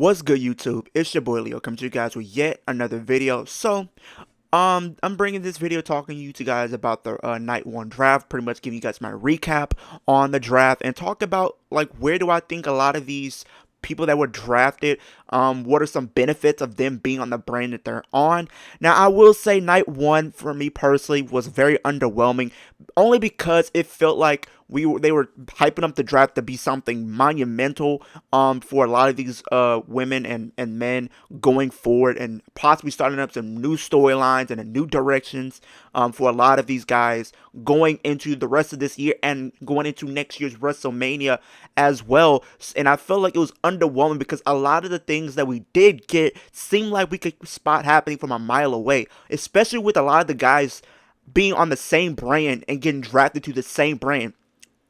What's good, YouTube? It's your boy Leo coming to you guys with yet another video. I'm bringing this video talking to you guys about the night one draft, pretty much giving you guys my recap on the draft and talk about like where do I think a lot of these people that were drafted, what are some benefits of them being on the brand that they're on. Now, I will say night one for me personally was very underwhelming, only because it felt like they were hyping up the draft to be something monumental for a lot of these women and men going forward, and possibly starting up some new storylines and new directions for a lot of these guys going into the rest of this year and going into next year's WrestleMania as well. And I felt like it was underwhelming because a lot of the things that we did get seemed like we could spot happening from a mile away, especially with a lot of the guys being on the same brand and getting drafted to the same brand.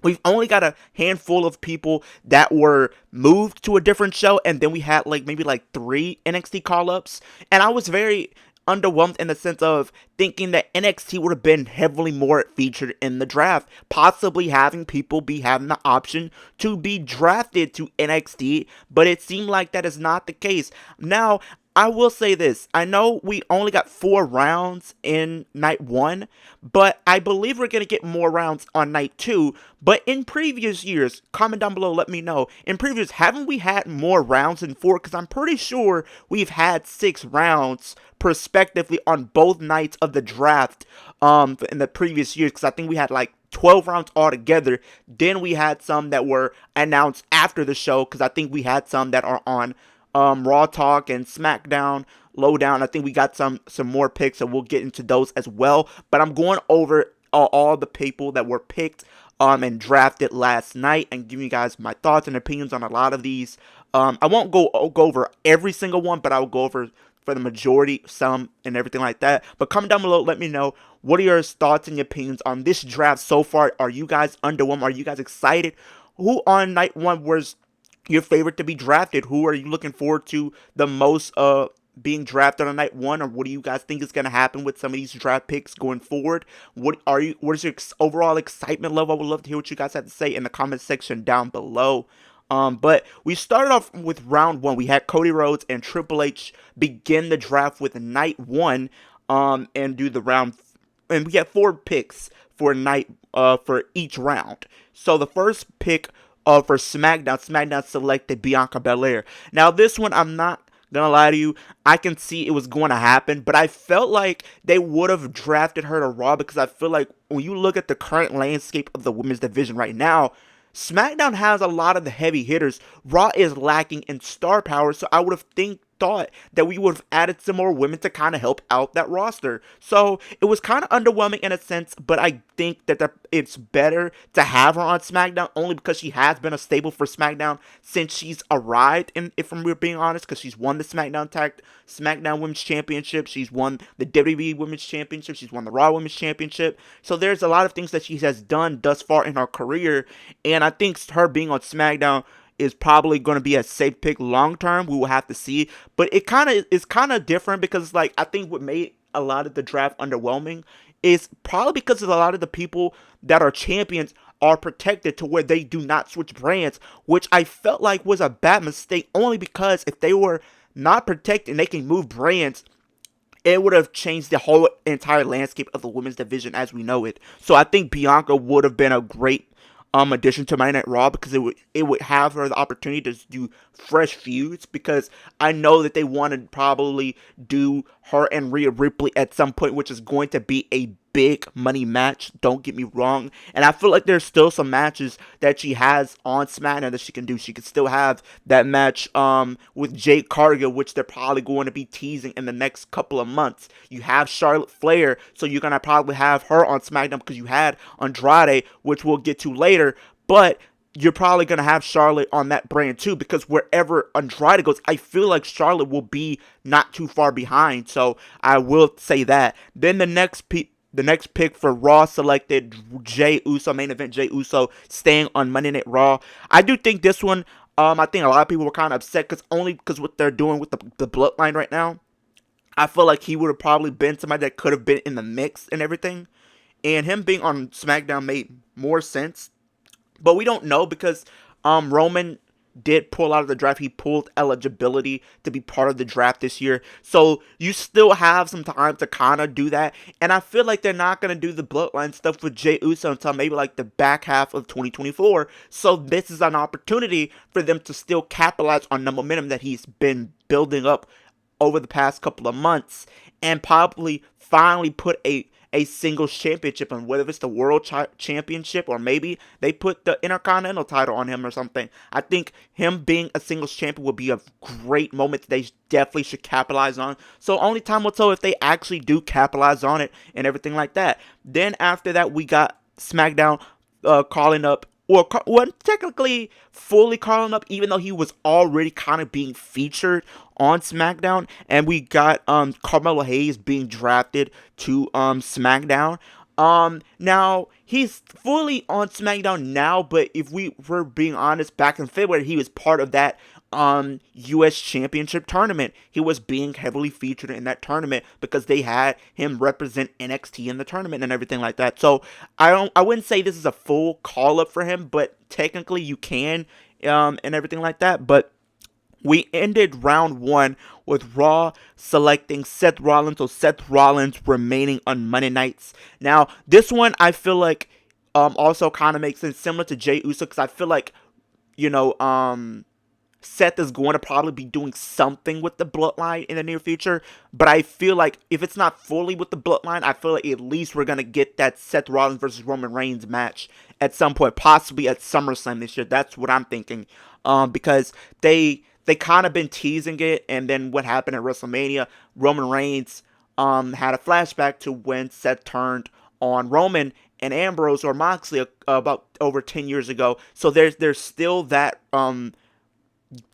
We've only got a handful of people that were moved to a different show, and then we had maybe 3 NXT call-ups, and I was very underwhelmed in the sense of thinking that NXT would have been heavily more featured in the draft, possibly having people be having the option to be drafted to NXT, but it seemed like that is not the case. Now, I will say this. I know we only got 4 rounds in night 1, but I believe we're going to get more rounds on night 2. But in previous years, comment down below, let me know. In previous, haven't we had more rounds than 4? Because I'm pretty sure we've had 6 rounds prospectively on both nights of the draft in the previous years. Because I think we had 12 rounds altogether. Then we had some that were announced after the show, because I think we had some that are on Raw Talk and SmackDown Lowdown. I think we got some more picks, so we'll get into those as well. But I'm going over all the people that were picked and drafted last night and giving you guys my thoughts and opinions on a lot of these. I won't go over every single one, but I'll go over for the majority, some, and everything like that. But comment down below, let me know, what are your thoughts and your opinions on this draft so far? Are you guys underwhelmed? Are you guys excited? Who on night 1 was your favorite to be drafted? Who are you looking forward to the most being drafted on night 1, or what do you guys think is going to happen with some of these draft picks going forward? What is your overall excitement level? I would love to hear what you guys have to say in the comment section down below. But we started off with round 1. We had Cody Rhodes and Triple H begin the draft with night 1 and do the round, and we had 4 picks for night for each round. So the first pick for SmackDown selected Bianca Belair. Now this one, I'm not gonna lie to you, I can see it was going to happen, but I felt like they would have drafted her to Raw, because I feel like when you look at the current landscape of the women's division right now, SmackDown has a lot of the heavy hitters. Raw is lacking in star power, so I would have thought that we would have added some more women to kind of help out that roster. So it was kind of underwhelming in a sense, but I think that it's better to have her on SmackDown, only because she has been a staple for SmackDown since she's arrived, and if we're being honest, because she's won the SmackDown Women's Championship, she's won the WWE Women's Championship, she's won the Raw Women's Championship. So there's a lot of things that she has done thus far in her career, and I think her being on SmackDown is probably going to be a safe pick long term. We will have to see, but it's kind of different, because I think what made a lot of the draft underwhelming is probably because of a lot of the people that are champions are protected to where they do not switch brands, which I felt like was a bad mistake, only because if they were not protected and they can move brands, it would have changed the whole entire landscape of the women's division as we know it. So I think Bianca would have been a great addition to Monday Night Raw, because it would have her the opportunity to do fresh feuds, because I know that they want to probably do her and Rhea Ripley at some point, which is going to be a big money match, don't get me wrong, and I feel like there's still some matches that she has on SmackDown that she can do. She could still have that match with Jade Cargill, which they're probably going to be teasing in the next couple of months. You have Charlotte Flair, so you're gonna probably have her on SmackDown, because you had Andrade, which we'll get to later, but you're probably going to have Charlotte on that brand too, because wherever Andrade goes, I feel like Charlotte will be not too far behind. So I will say that. Then the next pick for Raw selected Jey Uso, main event Jey Uso, staying on Monday Night Raw. I do think this one, I think a lot of people were kind of upset, because what they're doing with the bloodline right now. I feel like he would have probably been somebody that could have been in the mix and everything. And him being on SmackDown made more sense. But we don't know, because Roman did pull out of the draft. He pulled eligibility to be part of the draft this year. So you still have some time to kind of do that. And I feel like they're not going to do the bloodline stuff with Jey Uso until maybe like the back half of 2024. So this is an opportunity for them to still capitalize on the momentum that he's been building up over the past couple of months and probably finally put a singles championship on, whether it's the world championship or maybe they put the intercontinental title on him or something. I think him being a singles champion would be a great moment that they definitely should capitalize on. So only time will tell if they actually do capitalize on it and everything like that. Then after that, we got SmackDown calling up, or wasn't technically fully calling up, even though he was already kind of being featured on SmackDown, and we got Carmelo Hayes being drafted to SmackDown. Now he's fully on SmackDown now, but if we were being honest, back in February he was part of that US Championship tournament. He was being heavily featured in that tournament because they had him represent NXT in the tournament and everything like that. So I wouldn't say this is a full call up for him, but technically you can and everything like that. But we ended round one with Raw selecting Seth Rollins, so Seth Rollins remaining on Monday nights. Now, this one I feel like also kind of makes sense, similar to Jey Uso, because I feel like, you know, Seth is going to probably be doing something with the Bloodline in the near future, but I feel like if it's not fully with the Bloodline, I feel like at least we're going to get that Seth Rollins versus Roman Reigns match at some point, possibly at SummerSlam this year. That's what I'm thinking, because they kind of been teasing it, and then what happened at WrestleMania, Roman Reigns had a flashback to when Seth turned on Roman and Ambrose or Moxley about over 10 years ago. So there's still that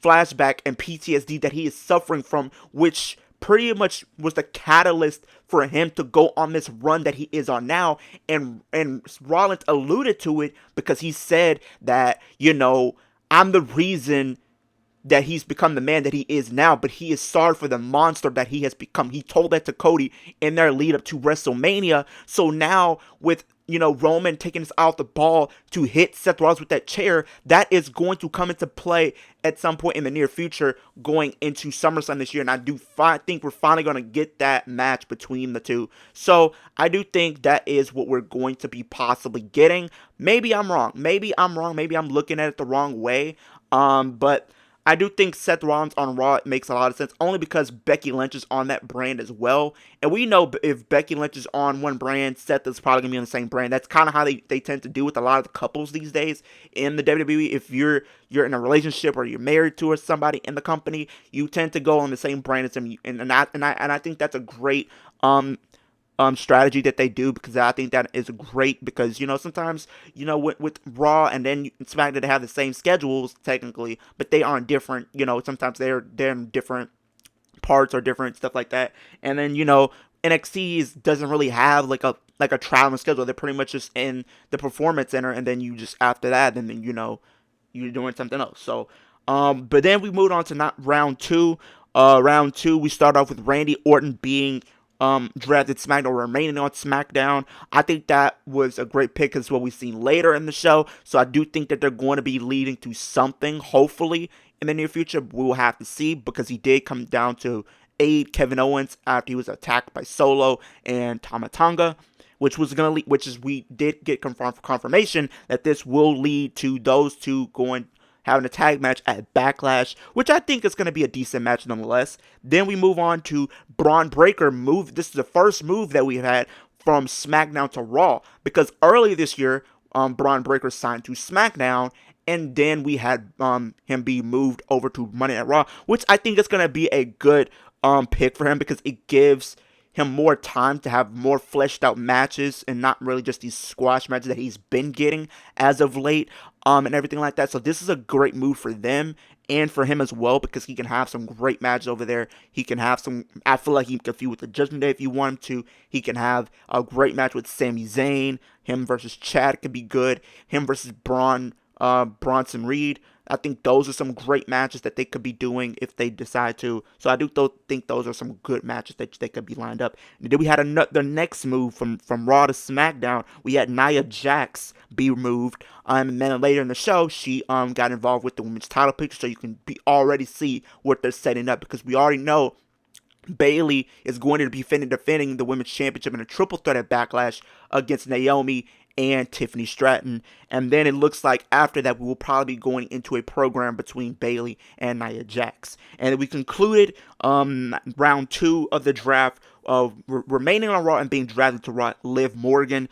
flashback and PTSD that he is suffering from, which pretty much was the catalyst for him to go on this run that he is on now. And Rollins alluded to it because he said that, you know, I'm the reason that he's become the man that he is now, but he is sorry for the monster that he has become. He told that to Cody in their lead up to WrestleMania. So now with, you know, Roman taking us out the ball to hit Seth Rollins with that chair, that is going to come into play at some point in the near future going into SummerSlam this year. And I do think we're finally going to get that match between the two. So I do think that is what we're going to be possibly getting. Maybe I'm wrong. Maybe I'm looking at it the wrong way. But I do think Seth Rollins on Raw makes a lot of sense, only because Becky Lynch is on that brand as well. And we know if Becky Lynch is on one brand, Seth is probably going to be on the same brand. That's kind of how they tend to do with a lot of the couples these days in the WWE. If you're in a relationship or you're married to or somebody in the company, you tend to go on the same brand as them. And I think that's a great strategy that they do, because I think that is great, because, you know, sometimes, you know, with Raw and then SmackDown, they have the same schedules technically, but they aren't different. You know, sometimes they're in different parts or different stuff like that. And then, you know, NXT doesn't really have like a traveling schedule. They're pretty much just in the Performance Center, and then you just after that, and then, you know, you're doing something else. So but then we moved on to not round two. Round two, we start off with Randy Orton being drafted SmackDown, remaining on SmackDown. I think that was a great pick, because what we've seen later in the show. So I do think that they're going to be leading to something, hopefully, in the near future. We will have to see, because he did come down to aid Kevin Owens after he was attacked by Solo and Tama Tonga, which we did get confirmation that this will lead to those two having a tag match at Backlash, which I think is going to be a decent match nonetheless. Then we move on to Braun Breaker move. This is the first move that we've had from SmackDown to Raw, because earlier this year, Braun Breaker signed to SmackDown, and then we had him be moved over to Monday Night Raw, which I think is going to be a good pick for him, because it gives him more time to have more fleshed out matches and not really just these squash matches that he's been getting as of late, and everything like that. So this is a great move for them and for him as well, because he can have some great matches over there. He can have I feel like he can feud with the Judgment Day if you want him to. He can have a great match with Sami Zayn. Him versus Chad could be good. Him versus Bronson Reed. I think those are some great matches that they could be doing if they decide to. So I do think those are some good matches that they could be lined up. And then we had the next move from Raw to SmackDown. We had Nia Jax be removed. And then later in the show, she got involved with the women's title picture, so you can already see what they're setting up, because we already know Bayley is going to be defending the women's championship in a triple threat at Backlash against Naomi and Tiffany Stratton. And then it looks like after that, we will probably be going into a program between Bayley and Nia Jax. And we concluded round 2 of the draft, remaining on Raw and being drafted to Raw, Liv Morgan.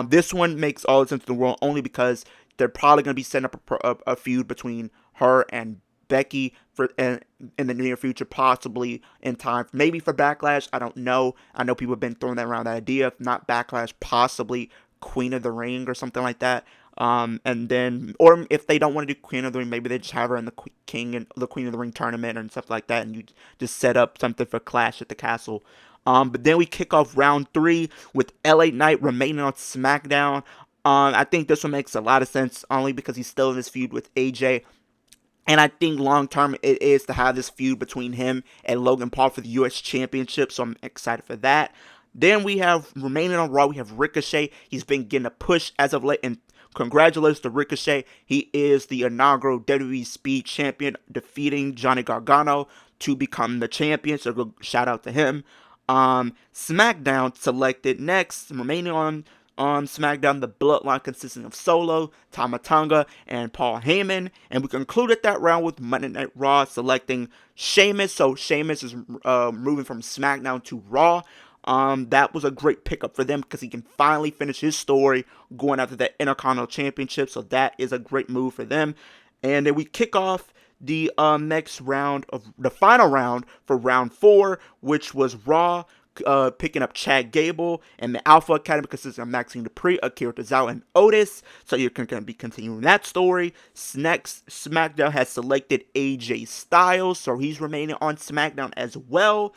This one makes all the sense in the world, only because they're probably going to be setting up a feud between her and Becky in the near future, possibly in time, maybe for Backlash. I don't know. I know people have been throwing that around, that idea. If not Backlash, possibly Queen of the Ring or something like that. And then, or if they don't want to do Queen of the Ring, maybe they just have her in the Queen of the Ring tournament and stuff like that, and you just set up something for Clash at the Castle. But then we kick off round 3 with LA Knight remaining on SmackDown. I think this one makes a lot of sense, only because he's still in this feud with AJ. And I think long term it is to have this feud between him and Logan Paul for the U.S. Championship, so I'm excited for that. Then we have, remaining on Raw, we have Ricochet. He's been getting a push as of late, and congratulations to Ricochet. He is the inaugural WWE Speed Champion, defeating Johnny Gargano to become the champion, so go shout out to him. SmackDown selected next, remaining on SmackDown, the Bloodline consisting of Solo, Tama Tonga, and Paul Heyman. And we concluded that round with Monday Night Raw selecting Sheamus. So Sheamus is moving from SmackDown to Raw. That was a great pickup for them, because he can finally finish his story going after that Intercontinental Championship. So that is a great move for them. And then we kick off the next round, of the final round for round 4, which was Raw picking up Chad Gable, and the Alpha Academy consisting of Maxine Dupree, Akira Tozawa, and Otis. So you're going to be continuing that story. Next, SmackDown has selected AJ Styles, so he's remaining on SmackDown as well.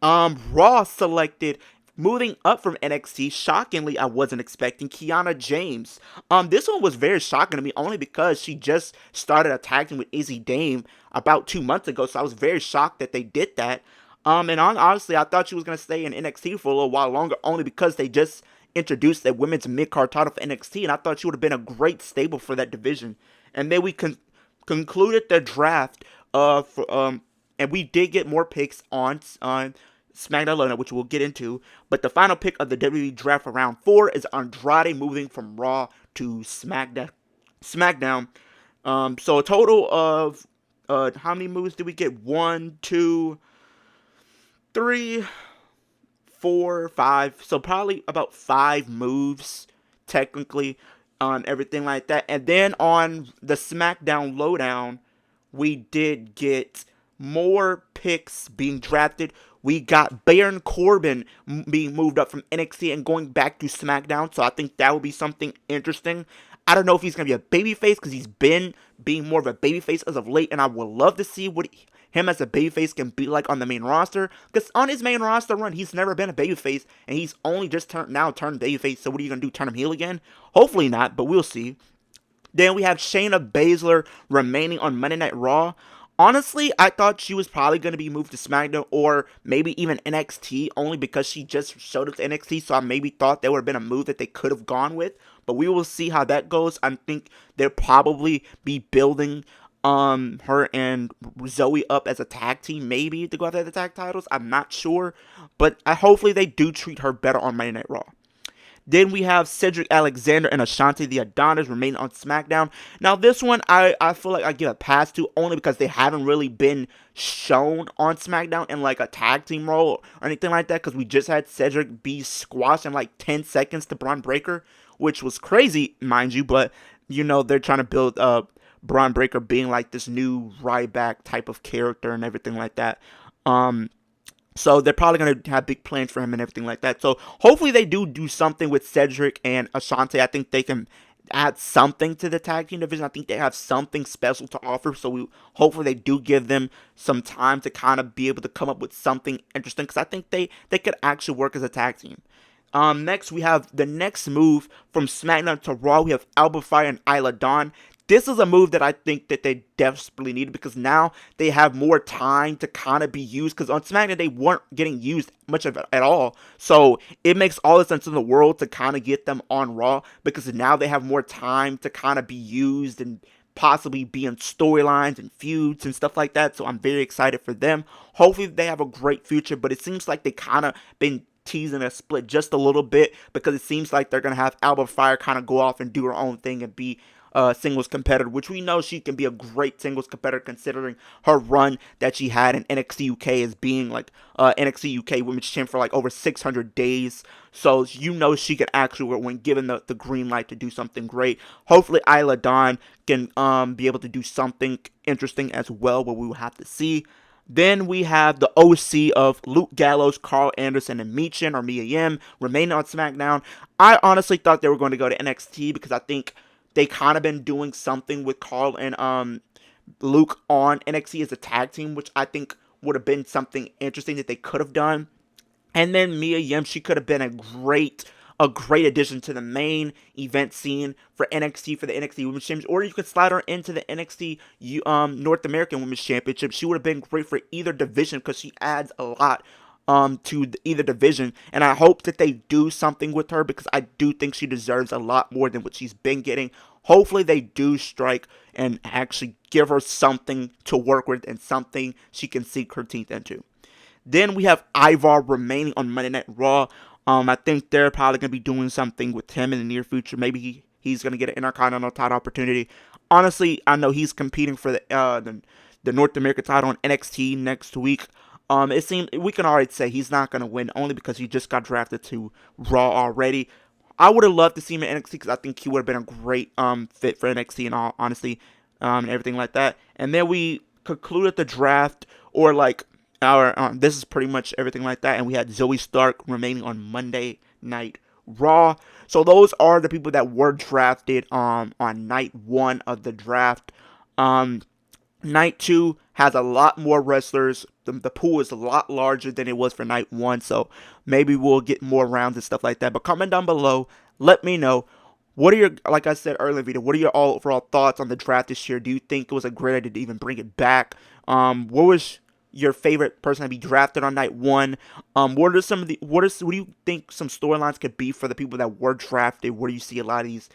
Raw selected, moving up from NXT, shockingly, I wasn't expecting, Kiana James. This one was very shocking to me, only because she just started a tag team with Izzy Dame about 2 months ago, so I was very shocked that they did that. And honestly, I thought she was going to stay in NXT for a little while longer, only because they just introduced that women's mid-card title for NXT, and I thought she would have been a great stable for that division. And then we concluded the draft, and we did get more picks on SmackDown Live, which we'll get into. But the final pick of the WWE draft for round 4 is Andrade moving from Raw to SmackDown. So a total of, how many moves did we get? 1, 2... 3, 4, 5, so probably about 5 moves, technically, on everything like that. And then on the SmackDown Lowdown, we did get more picks being drafted. We got Baron Corbin being moved up from NXT and going back to SmackDown, so I think that will be something interesting. I don't know if he's going to be a babyface, because he's been being more of a babyface as of late, and I would love to see what him as a babyface can be like on the main roster, because on his main roster run, he's never been a babyface, and he's only just turned babyface, so what are you going to do, turn him heel again? Hopefully not, but we'll see. Then we have Shayna Baszler remaining on Monday Night Raw. Honestly, I thought she was probably going to be moved to SmackDown, or maybe even NXT, only because she just showed up to NXT, so I maybe thought there would have been a move that they could have gone with, but we will see how that goes. I think they'll probably be building her and Zoe up as a tag team, maybe, to go after the tag titles. I'm not sure, but hopefully they do treat her better on Monday Night Raw. Then we have Cedric Alexander and Ashante the Adonis remaining on SmackDown. Now this one, I feel like I give a pass to, only because they haven't really been shown on SmackDown in like a tag team role or anything like that, because we just had Cedric be squashed in like 10 seconds to Braun Breaker, which was crazy, mind you, but you know, they're trying to build Braun Breaker being like this new Ryback type of character and everything like that. So they're probably going to have big plans for him and everything like that. So hopefully they do something with Cedric and Ashante. I think they can add something to the tag team division. I think they have something special to offer. So hopefully they do give them some time to kind of be able to come up with something interesting, because I think they could actually work as a tag team. Next, we have the next move from SmackDown to Raw. We have Alba Fyre and Isla Dawn this is a move that I think that they desperately needed, because now they have more time to kind of be used, because on SmackDown they weren't getting used much of it at all. So it makes all the sense in the world to kind of get them on Raw, because now they have more time to kind of be used and possibly be in storylines and feuds and stuff like that. So I'm very excited for them. Hopefully they have a great future, but it seems like they kind of been teasing a split just a little bit, because it seems like they're going to have Alba Fire kind of go off and do her own thing and be singles competitor, which we know she can be a great singles competitor considering her run that she had in NXT UK as being like NXT UK Women's Champ for like over 600 days. So you know she can actually, when given the green light, to do something great. Hopefully Isla Dawn can be able to do something interesting as well, but we will have to see. Then we have the OC of Luke Gallows, Carl Anderson, and Michin, or Mia Yim, remaining on SmackDown. I honestly thought they were going to go to NXT, because I think they kind of been doing something with Carl and Luke on NXT as a tag team, which I think would have been something interesting that they could have done. And then Mia Yim, she could have been a great addition to the main event scene for NXT, for the NXT Women's Championship, or you could slide her into the NXT North American Women's Championship. She would have been great for either division, because she adds a lot to either division, and I hope that they do something with her, because I do think she deserves a lot more than what she's been getting. Hopefully they do strike and actually give her something to work with and something she can sink her teeth into. Then we have Ivar remaining on Monday Night Raw. I think they're probably going to be doing something with him in the near future. Maybe he's going to get an Intercontinental title opportunity. Honestly, I know he's competing for the North American title on NXT next week. It seems we can already say he's not going to win, only because he just got drafted to Raw already. I would have loved to see him in NXT, because I think he would have been a great fit for NXT in all honesty, and everything like that. And then we concluded the draft, or like this is pretty much everything like that. And we had Zoe Stark remaining on Monday Night Raw. So those are the people that were drafted on night 1 of the draft. Night 2 has a lot more wrestlers. The pool is a lot larger than it was for night 1, so maybe we'll get more rounds and stuff like that. But comment down below, let me know, what are your, like I said earlier in the video, what are your overall thoughts on the draft this year? Do you think it was a great idea to even bring it back? What was your favorite person to be drafted on night 1? What do you think some storylines could be for the people that were drafted? Where do you see a lot of these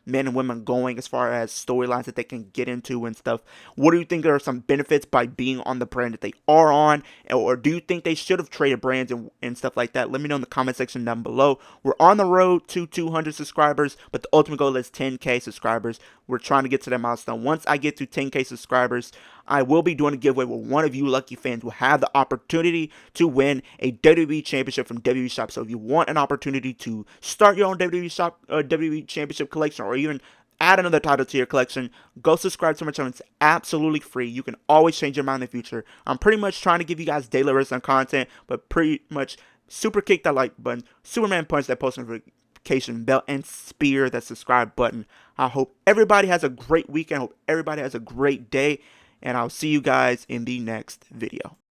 men and women going, as far as storylines that they can get into and stuff? What do you think are some benefits by being on the brand that they are on? Or do you think they should have traded brands and stuff like that? Let me know in the comment section down below. We're on the road to 200 subscribers, but the ultimate goal is 10K subscribers. We're trying to get to that milestone. Once I get to 10K subscribers, I will be doing a giveaway where one of you lucky fans will have the opportunity to win a WWE Championship from WWE Shop. So if you want an opportunity to start your own WWE Shop, WWE Championship collection, or even add another title to your collection, go subscribe to my channel. It's absolutely free. You can always change your mind in the future. I'm pretty much trying to give you guys daily wrestling content, but pretty much super kick that like button, Superman punch that post notification bell, and spear that subscribe button. I hope everybody has a great weekend. I hope everybody has a great day, and I'll see you guys in the next video.